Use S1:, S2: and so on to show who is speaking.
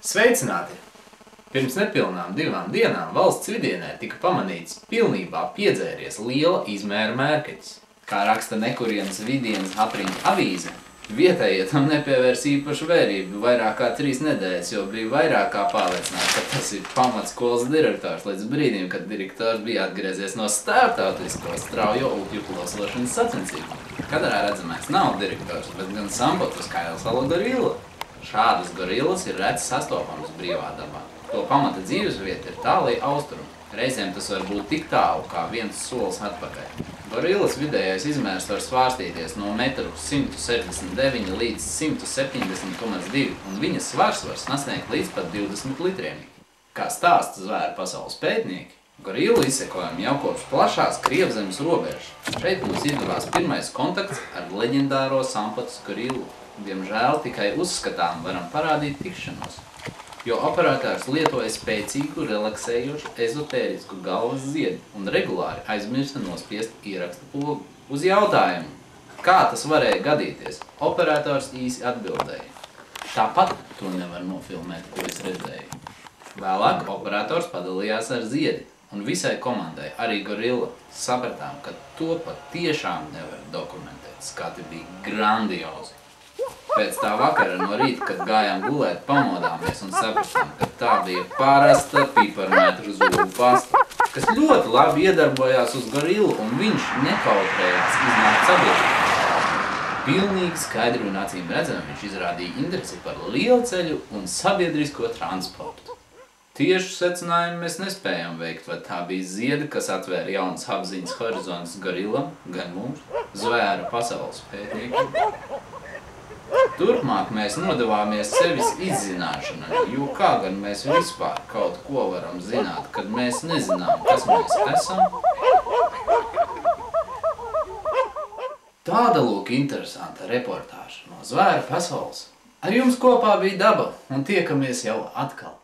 S1: Sveicināti! Pirms nepilnām 2 dienām valsts vidienē tika pamanīts pilnībā piedzēries liela izmēra mērkaķis. Kā raksta nekurienes vidienas apriņķa avīze, vietējie tam nepievērs īpašu vērību vairāk kā 3 nedēļas, jo bija vairāk kā pārliecināts, ka tas ir pamatskolas direktors līdz brīdim, kad direktors bija atgriezies no starptautisko straujo upju plosošanas sacensībām. Kadrā redzamais nav direktors, bet gan Sambotas kailsala gorilla. Šādas gorillas ir reti sastopamas brīvā dabā. To pamata dzīvesvieta ir tālī austrumi. Reizēm tas var būt tik tālu kā 1 solis atpakaļ. Gorillas vidējais izmērs var svārstīties no 1,169 m līdz 170,2 m, un viņas svars var sasniegt līdz pat 20 litriem. Kā stāsta zvēru pasaules pētnieki, gorillu izsekojam jau kopš plašās Krievzemes robežas. Šeit mums izdevās pirmais kontakts ar leģendāro Sambotas gorillu. Diemžēl tikai uzskatām varam parādīt tikšanos, jo operators lietoja spēcīgu, relaksējošu, ezotērisku galvas ziedi un regulāri aizmirsta nospiest ieraksta pogu. Uz jautājumu, kā tas varēja gadīties, operators īsi atbildēja: tāpat to nevar nofilmēt, ko es redzēju. Vēlāk operators padalījās ar ziedi, un visai komandai, arī gorilla, sapratām, ka to pat tiešām nevar dokumentēt. Skati bija grandiozi. Pēc tā vakara no rīta, kad gājām gulēt, pamodāmies un sapratām, ka tā bija parasta piparmetru zobu pasta, kas ļoti labi iedarbojās uz gorillu, un viņš nekautrējās iznākt sabiedrībā. Pilnīgi skaidri un acīm redzami viņš izrādīja interesi par lielceļu un sabiedrisko transportu. Tiešu secinājumu mēs nespējam veikt, vai tā bija zieda, kas atvēra jaunas apziņas horizontus gorillam, gan mums, zvēru pasaules pētniekiem. Turpmāk mēs nodevāmies sevis izzināšanai, jo kā gan mēs vispār kaut ko varam zināt, kad mēs nezinām, kas mēs esam? Tāda lūk interesanta reportāža no zvēru pasaules. Ar jums kopā bija Daba, un tiekamies jau atkal.